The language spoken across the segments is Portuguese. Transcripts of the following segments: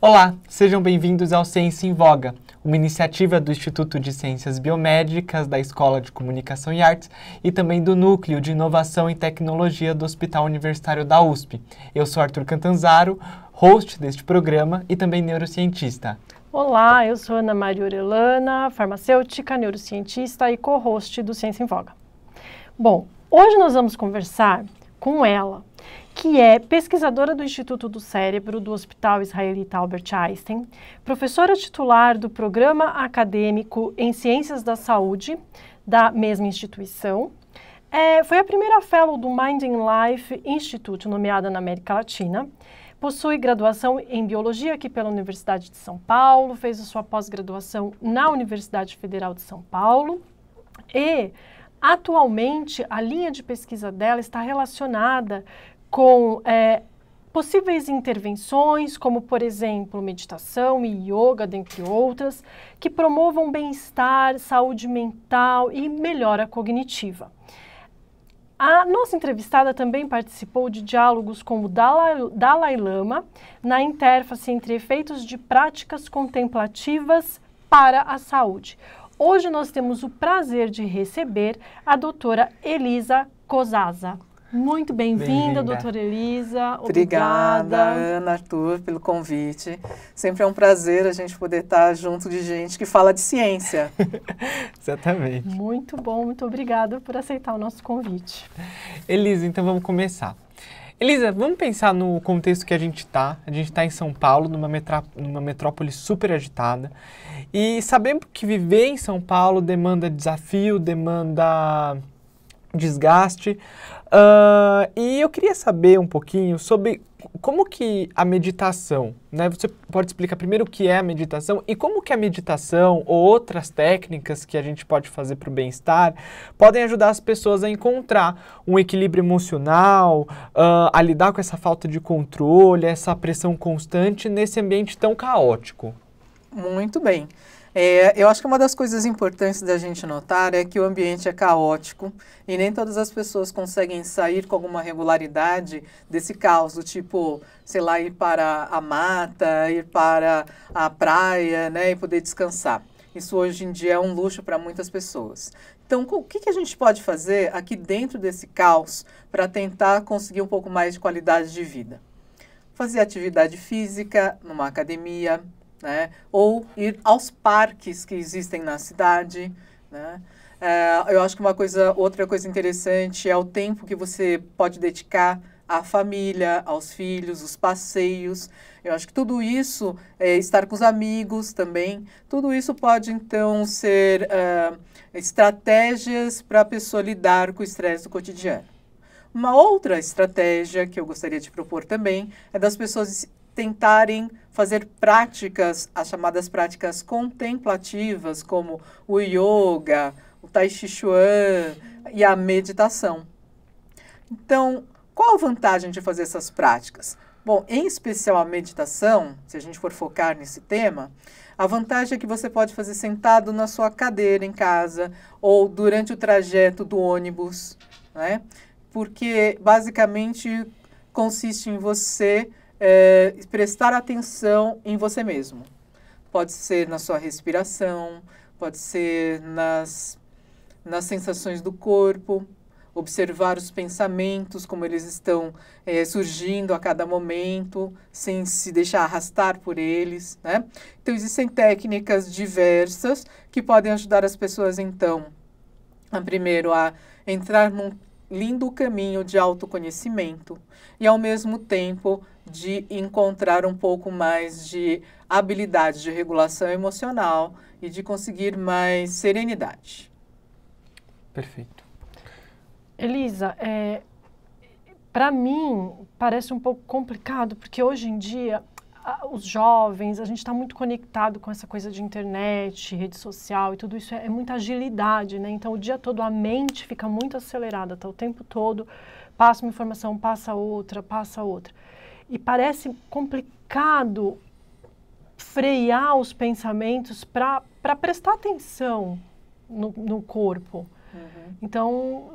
Olá, sejam bem-vindos ao Ciência em Voga, uma iniciativa do Instituto de Ciências Biomédicas, da Escola de Comunicação e Artes e também do Núcleo de Inovação e Tecnologia do Hospital Universitário da USP. Eu sou Arthur Cantanzaro, host deste programa e também neurocientista. Olá, eu sou Ana Maria Orellana, farmacêutica, neurocientista e co-host do Ciência em Voga. Bom, hoje nós vamos conversar com ela, que é pesquisadora do Instituto do Cérebro do Hospital Israelita Albert Einstein, professora titular do Programa Acadêmico em Ciências da Saúde da mesma instituição. Foi a primeira fellow do Mind and Life Institute, nomeada na América Latina. Possui graduação em Biologia aqui pela Universidade de São Paulo, fez a sua pós-graduação na Universidade Federal de São Paulo e, atualmente, a linha de pesquisa dela está relacionada com possíveis intervenções, como, por exemplo, meditação e yoga, dentre outras, que promovam bem-estar, saúde mental e melhora cognitiva. A nossa entrevistada também participou de diálogos com o Dalai Lama na interface entre efeitos de práticas contemplativas para a saúde. Hoje nós temos o prazer de receber a doutora Elisa Kozaza. Muito bem-vinda, doutora Elisa. Obrigada, Ana, Arthur, pelo convite. Sempre é um prazer a gente poder estar junto de gente que fala de ciência. Exatamente. Muito bom, muito obrigada por aceitar o nosso convite. Elisa, então vamos começar. Elisa, vamos pensar no contexto que a gente está. A gente está em São Paulo, numa metrópole super agitada. E sabemos que viver em São Paulo demanda desafio, demanda desgaste. E eu queria saber um pouquinho sobre como que a meditação, né? Você pode explicar primeiro o que é a meditação e como que a meditação ou outras técnicas que a gente pode fazer para o bem-estar podem ajudar as pessoas a encontrar um equilíbrio emocional, a lidar com essa falta de controle, essa pressão constante nesse ambiente tão caótico. Muito bem. Eu acho que uma das coisas importantes da gente notar é que o ambiente é caótico e nem todas as pessoas conseguem sair com alguma regularidade desse caos, do tipo, sei lá, ir para a mata, ir para a praia, né, e poder descansar. Isso hoje em dia é um luxo para muitas pessoas. Então, o que a gente pode fazer aqui dentro desse caos para tentar conseguir um pouco mais de qualidade de vida? Fazer atividade física numa academia, né? Ou ir aos parques que existem na cidade, né? Eu acho que outra coisa interessante é o tempo que você pode dedicar à família, aos filhos, os passeios. Eu acho que tudo isso, estar com os amigos também, tudo isso pode então ser estratégias para a pessoa lidar com o estresse do cotidiano. Uma outra estratégia que eu gostaria de propor também é das pessoas tentarem fazer práticas, as chamadas práticas contemplativas, como o yoga, o tai chi chuan e a meditação. Então, qual a vantagem de fazer essas práticas? Bom, em especial a meditação, se a gente for focar nesse tema, a vantagem é que você pode fazer sentado na sua cadeira em casa ou durante o trajeto do ônibus, né? Porque basicamente consiste em você prestar atenção em você mesmo. Pode ser na sua respiração, pode ser nas sensações do corpo, observar os pensamentos, como eles estão surgindo a cada momento, sem se deixar arrastar por eles, né? Então, existem técnicas diversas que podem ajudar as pessoas, então, primeiro a entrar num lindo caminho de autoconhecimento e, ao mesmo tempo, de encontrar um pouco mais de habilidade de regulação emocional e de conseguir mais serenidade. Perfeito. Elisa, para mim parece um pouco complicado, porque hoje em dia os jovens, a gente está muito conectado com essa coisa de internet, rede social e tudo isso, é muita agilidade, né? Então o dia todo a mente fica muito acelerada, tá o tempo todo, passa uma informação, passa outra. E parece complicado frear os pensamentos para prestar atenção no corpo. Uhum. Então,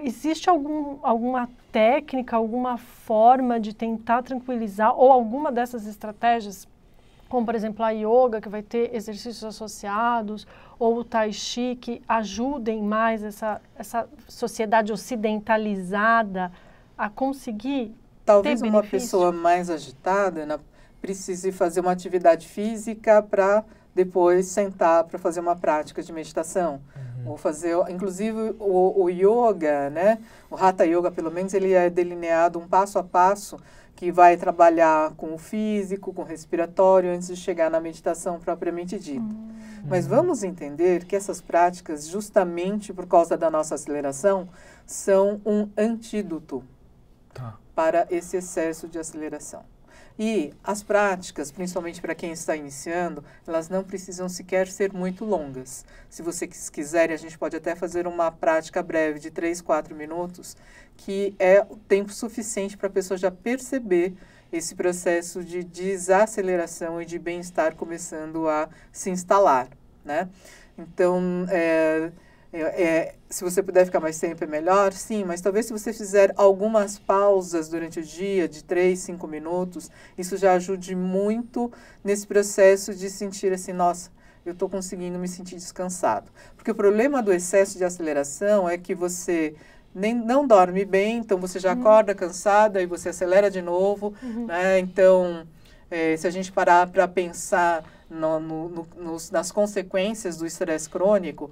existe alguma técnica, alguma forma de tentar tranquilizar, ou alguma dessas estratégias, como por exemplo a yoga, que vai ter exercícios associados, ou o tai chi, que ajudem mais essa sociedade ocidentalizada a conseguir Talvez ter uma benefício? pessoa mais agitada, né, precise fazer uma atividade física para depois sentar para fazer uma prática de meditação. Ou fazer, inclusive o yoga, né, o Hatha Yoga, pelo menos, ele é delineado um passo a passo que vai trabalhar com o físico, com o respiratório, antes de chegar na meditação propriamente dita. Mas vamos entender que essas práticas, justamente por causa da nossa aceleração, são um antídoto para esse excesso de aceleração. E as práticas, principalmente para quem está iniciando, elas não precisam sequer ser muito longas. Se vocês quiserem, a gente pode até fazer uma prática breve de 3, 4 minutos, que é o tempo suficiente para a pessoa já perceber esse processo de desaceleração e de bem-estar começando a se instalar, né? Então, se você puder ficar mais tempo é melhor, sim, mas talvez se você fizer algumas pausas durante o dia, de 3, 5 minutos, isso já ajude muito nesse processo de sentir assim, nossa, eu estou conseguindo me sentir descansado. Porque o problema do excesso de aceleração é que você não dorme bem, então você já acorda cansada e você acelera de novo, né? Então, se a gente parar para pensar nas consequências do estresse crônico,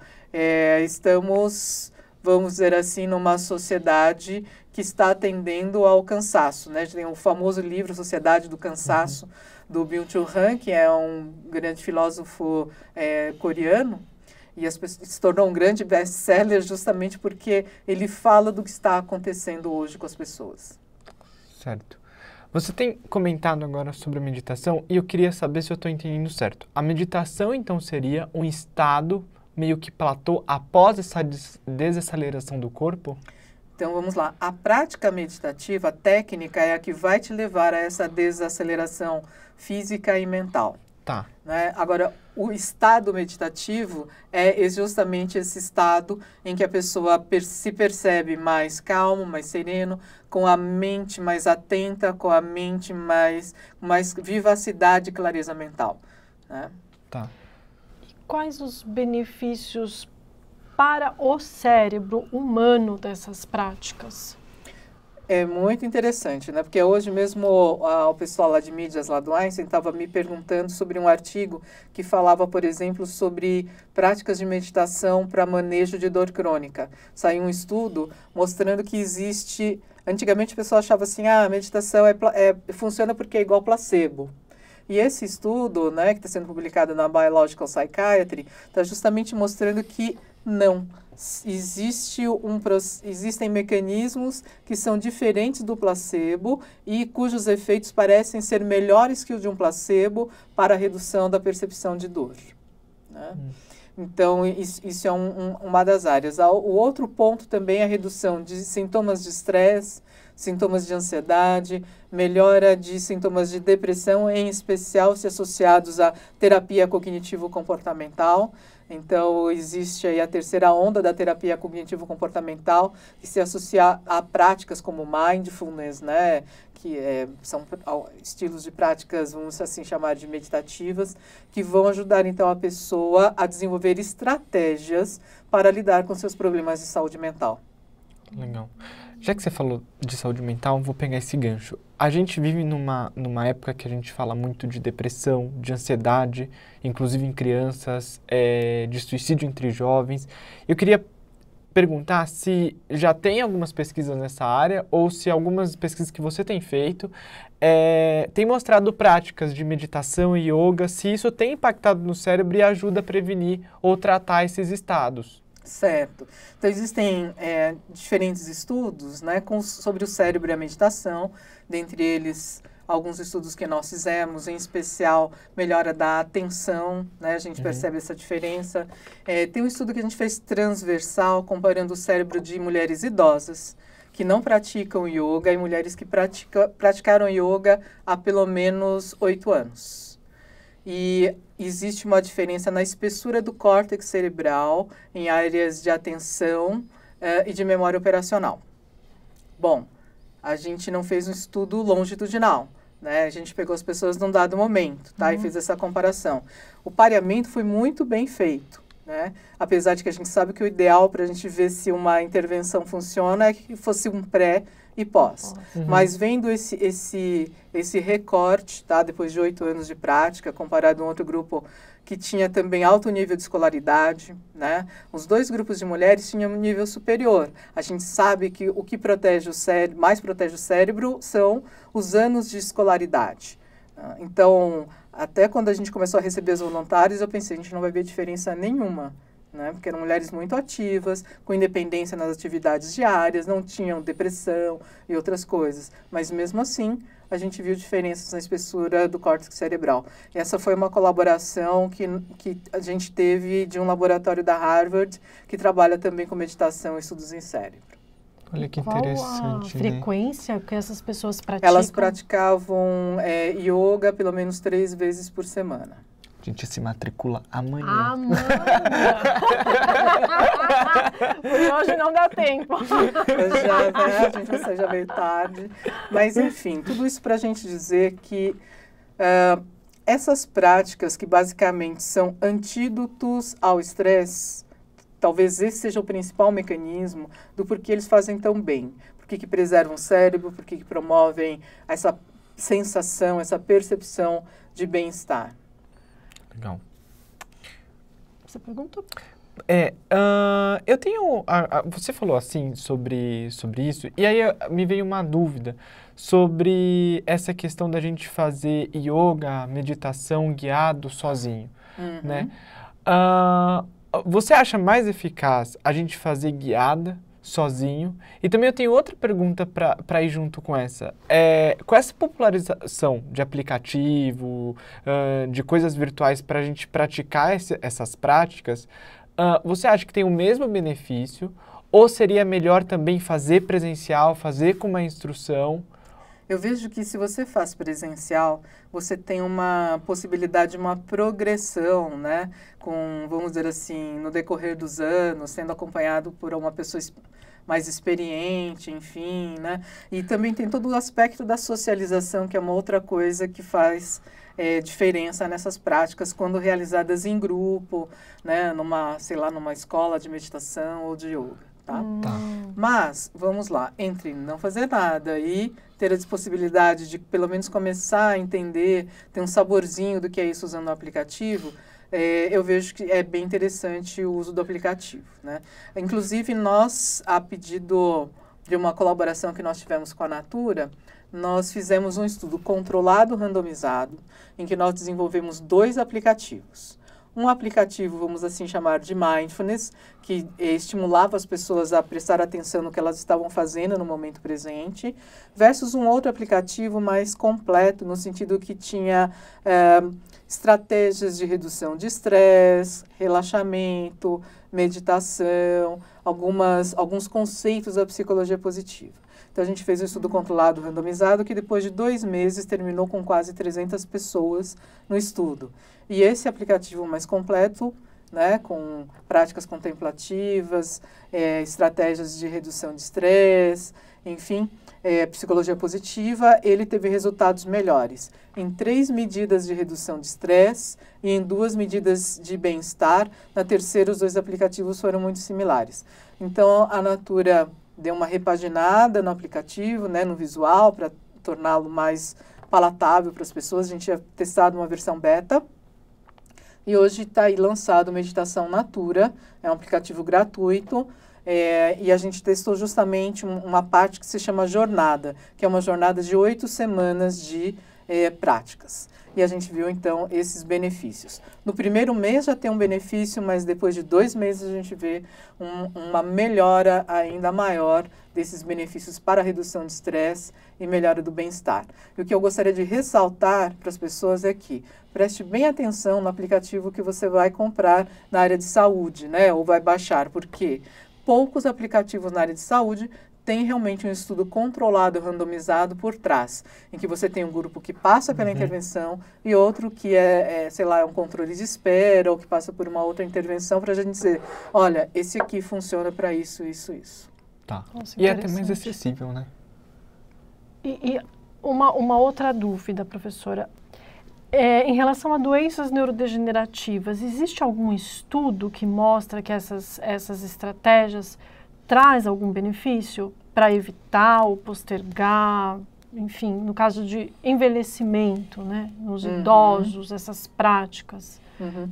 estamos, vamos dizer assim, numa sociedade que está tendendo ao cansaço, né? Tem o famoso livro Sociedade do Cansaço, do Byung-Chul Han, que é um grande filósofo coreano, e se tornou um grande best-seller justamente porque ele fala do que está acontecendo hoje com as pessoas. Certo. Você tem comentado agora sobre a meditação e eu queria saber se eu estou entendendo certo. A meditação, então, seria um estado meio que platô após essa desaceleração do corpo? Então, vamos lá. A prática meditativa, a técnica, é a que vai te levar a essa desaceleração física e mental. Tá. Né? Agora, o estado meditativo é justamente esse estado em que a pessoa se percebe mais calmo, mais sereno, com a mente mais atenta, com a mente mais vivacidade e clareza mental. Né? Tá. E quais os benefícios para o cérebro humano dessas práticas? É muito interessante, né? Porque hoje mesmo o pessoal lá de mídias lá do Einstein estava me perguntando sobre um artigo que falava, por exemplo, sobre práticas de meditação para manejo de dor crônica. Saiu um estudo mostrando que existe... Antigamente o pessoal achava assim, a meditação funciona porque é igual placebo. E esse estudo, né, que está sendo publicado na Biological Psychiatry, está justamente mostrando que não. Existem mecanismos que são diferentes do placebo e cujos efeitos parecem ser melhores que o de um placebo para a redução da percepção de dor. Né? Então, isso é uma das áreas. O outro ponto também é a redução de sintomas de estresse, sintomas de ansiedade, melhora de sintomas de depressão, em especial se associados à terapia cognitivo-comportamental. Então, existe aí a terceira onda da terapia cognitivo-comportamental, que se associa a práticas como mindfulness, né? Que são estilos de práticas, vamos assim chamar de meditativas, que vão ajudar, então, a pessoa a desenvolver estratégias para lidar com seus problemas de saúde mental. Legal. Já que você falou de saúde mental, vou pegar esse gancho. A gente vive numa época que a gente fala muito de depressão, de ansiedade, inclusive em crianças, de suicídio entre jovens. Eu queria perguntar se já tem algumas pesquisas nessa área ou se algumas pesquisas que você tem feito têm mostrado práticas de meditação e yoga, se isso tem impactado no cérebro e ajuda a prevenir ou tratar esses estados. Certo. Então, existem diferentes estudos, né, sobre o cérebro e a meditação, dentre eles alguns estudos que nós fizemos, em especial melhora da atenção, né, a gente percebe essa diferença. Tem um estudo que a gente fez transversal, comparando o cérebro de mulheres idosas, que não praticam yoga, e mulheres que praticaram yoga há pelo menos 8 anos. E existe uma diferença na espessura do córtex cerebral em áreas de atenção, e de memória operacional. Bom, a gente não fez um estudo longitudinal, né? A gente pegou as pessoas num dado momento, tá? E fez essa comparação. O pareamento foi muito bem feito, né? Apesar de que a gente sabe que o ideal para a gente ver se uma intervenção funciona é que fosse um pré e pós. Mas vendo esse recorte, tá? Depois de 8 anos de prática, comparado a um outro grupo que tinha também alto nível de escolaridade, né? Os 2 grupos de mulheres tinham um nível superior. A gente sabe que o que protege o cérebro, mais protege o cérebro são os anos de escolaridade. Então, até quando a gente começou a receber os voluntários, eu pensei, a gente não vai ver diferença nenhuma, né? Porque eram mulheres muito ativas, com independência nas atividades diárias, não tinham depressão e outras coisas. Mas mesmo assim, a gente viu diferenças na espessura do córtex cerebral. E essa foi uma colaboração que a gente teve de um laboratório da Harvard, que trabalha também com meditação e estudos em cérebro. Olha que interessante. Qual a frequência que essas pessoas praticam? Elas praticavam yoga pelo menos 3 vezes por semana. A gente se matricula amanhã. Amanda! Porque hoje não dá tempo. Já, né? A gente já veio tarde. Mas, enfim, tudo isso para a gente dizer que essas práticas que basicamente são antídotos ao estresse, talvez esse seja o principal mecanismo do porquê eles fazem tão bem. Por que preservam o cérebro, por que promovem essa sensação, essa percepção de bem-estar. Legal. Você perguntou? Eu tenho... você falou assim sobre isso, e aí me veio uma dúvida sobre essa questão da gente fazer yoga, meditação guiado sozinho, né? Você acha mais eficaz a gente fazer guiada sozinho? E também eu tenho outra pergunta para ir junto com essa. Com essa popularização de aplicativo, de coisas virtuais para a gente praticar essas práticas, você acha que tem o mesmo benefício ou seria melhor também fazer presencial, fazer com uma instrução? Eu vejo que se você faz presencial, você tem uma possibilidade de uma progressão, né? Com, vamos dizer assim, no decorrer dos anos, sendo acompanhado por uma pessoa mais experiente, enfim, né? E também tem todo o aspecto da socialização, que é uma outra coisa que faz diferença nessas práticas quando realizadas em grupo, né? Numa escola de meditação ou de yoga. Tá? Mas, vamos lá, entre não fazer nada e ter a possibilidade de pelo menos começar a entender, ter um saborzinho do que é isso usando o aplicativo, eu vejo que é bem interessante o uso do aplicativo, né? Inclusive, nós, a pedido de uma colaboração que nós tivemos com a Natura, nós fizemos um estudo controlado, randomizado, em que nós desenvolvemos 2 aplicativos. Um aplicativo, vamos assim chamar, de mindfulness, que estimulava as pessoas a prestar atenção no que elas estavam fazendo no momento presente, versus um outro aplicativo mais completo, no sentido que tinha estratégias de redução de estresse, relaxamento, meditação, alguns conceitos da psicologia positiva. Então, a gente fez um estudo controlado, randomizado, que depois de 2 meses terminou com quase 300 pessoas no estudo. E esse aplicativo mais completo, né, com práticas contemplativas, estratégias de redução de estresse, enfim, psicologia positiva, ele teve resultados melhores em 3 medidas de redução de estresse e em 2 medidas de bem-estar. Na terceira, os 2 aplicativos foram muito similares. Então, a Natura deu uma repaginada no aplicativo, né, no visual, para torná-lo mais palatável para as pessoas. A gente tinha testado uma versão beta. E hoje está aí lançado Meditação Natura, é um aplicativo gratuito, e a gente testou justamente uma parte que se chama Jornada, que é uma jornada de 8 semanas de práticas. E a gente viu, então, esses benefícios. No primeiro mês já tem um benefício, mas depois de 2 meses a gente vê uma melhora ainda maior desses benefícios para a redução de estresse e melhora do bem-estar. E o que eu gostaria de ressaltar para as pessoas é que preste bem atenção no aplicativo que você vai comprar na área de saúde, né? Ou vai baixar, porque poucos aplicativos na área de saúde tem realmente um estudo controlado, randomizado por trás, em que você tem um grupo que passa pela intervenção e outro que sei lá, um controle de espera ou que passa por uma outra intervenção para a gente dizer, olha, esse aqui funciona para isso, isso, isso. Tá. Nossa, E é até mais acessível, né? E uma outra dúvida, professora. Em relação a doenças neurodegenerativas, existe algum estudo que mostra que essas estratégias traz algum benefício para evitar ou postergar, enfim, no caso de envelhecimento, né, nos idosos, essas práticas,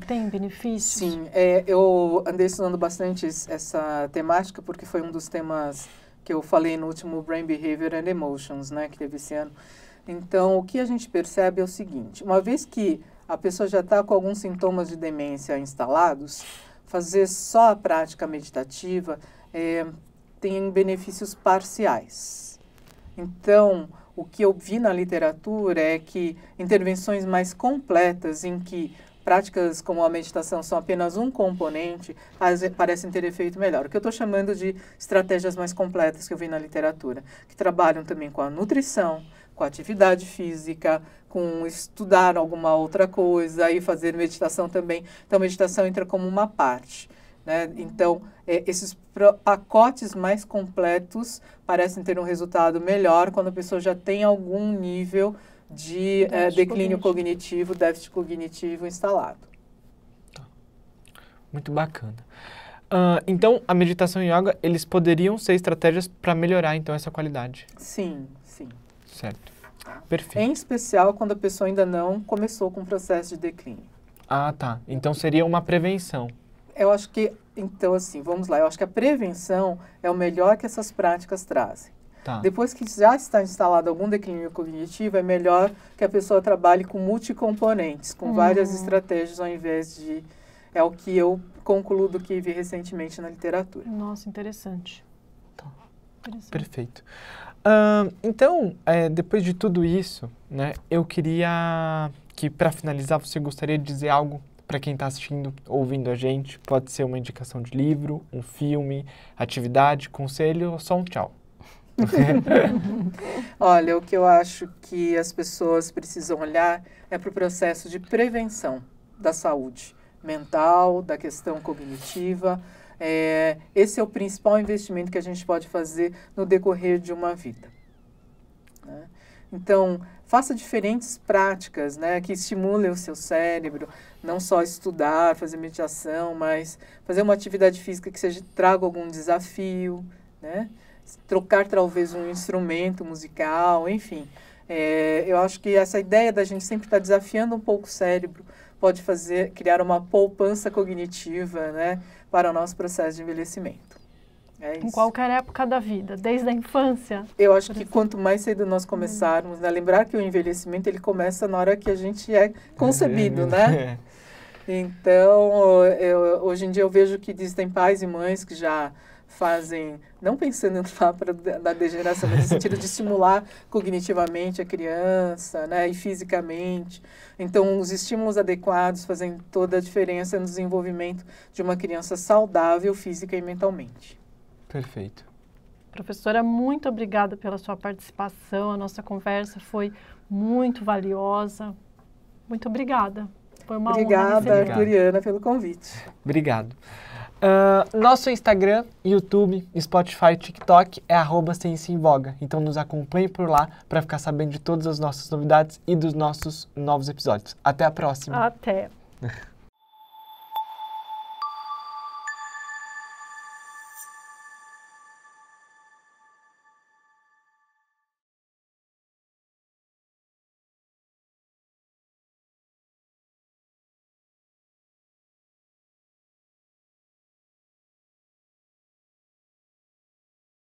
tem benefícios? Sim, eu andei estudando bastante essa temática porque foi um dos temas que eu falei no último Brain Behavior and Emotions, né, que teve esse ano. Então, o que a gente percebe é o seguinte, uma vez que a pessoa já está com alguns sintomas de demência instalados, fazer só a prática meditativa tem benefícios parciais. Então, o que eu vi na literatura é que intervenções mais completas, em que práticas como a meditação são apenas um componente, parecem ter efeito melhor. O que eu estou chamando de estratégias mais completas que eu vi na literatura, que trabalham também com a nutrição, com a atividade física, com estudar alguma outra coisa e fazer meditação também. Então, a meditação entra como uma parte. Né? Então, esses pacotes mais completos parecem ter um resultado melhor quando a pessoa já tem algum nível de declínio cognitivo, déficit cognitivo instalado. Tá. Muito bacana. Então, a meditação e o yoga, eles poderiam ser estratégias para melhorar, então, essa qualidade? Sim, sim. Certo. Perfeito. Em especial quando a pessoa ainda não começou com o processo de declínio. Ah, tá. Então, seria uma prevenção. Eu acho que, então assim, vamos lá, eu acho que a prevenção é o melhor que essas práticas trazem. Tá. Depois que já está instalado algum declínio cognitivo, é melhor que a pessoa trabalhe com multicomponentes, com várias estratégias ao invés de... É o que eu concluo do que vi recentemente na literatura. Nossa, interessante. Tá. Perfeito. Então, depois de tudo isso, né, eu queria que, para finalizar, você gostaria de dizer algo para quem está assistindo, ouvindo a gente. Pode ser uma indicação de livro, um filme, atividade, conselho ou só um tchau. Olha, o que eu acho que as pessoas precisam olhar é para o processo de prevenção da saúde mental, da questão cognitiva. Esse é o principal investimento que a gente pode fazer no decorrer de uma vida. Né? Então, faça diferentes práticas, né, que estimulem o seu cérebro, não só estudar, fazer meditação, mas fazer uma atividade física que traga algum desafio, né? Trocar talvez um instrumento musical, enfim. Eu acho que essa ideia da gente sempre estar desafiando um pouco o cérebro pode criar uma poupança cognitiva, né, para o nosso processo de envelhecimento. Em qualquer época da vida, desde a infância. Eu acho que quanto mais cedo nós começarmos, né, lembrar que o envelhecimento ele começa na hora que a gente é concebido, né? Então, hoje em dia eu vejo que existem pais e mães que já fazem, não pensando na degeneração, mas no sentido de estimular cognitivamente a criança, né, e fisicamente. Então, os estímulos adequados fazem toda a diferença no desenvolvimento de uma criança saudável física e mentalmente. Perfeito. Professora, muito obrigada pela sua participação. A nossa conversa foi muito valiosa. Muito obrigada. Foi uma honra. Obrigada, Arturiana, pelo convite. Obrigado. Nosso Instagram, YouTube, Spotify, TikTok é @CiênciaEmVoga. Então nos acompanhe por lá para ficar sabendo de todas as nossas novidades e dos nossos novos episódios. Até a próxima. Até.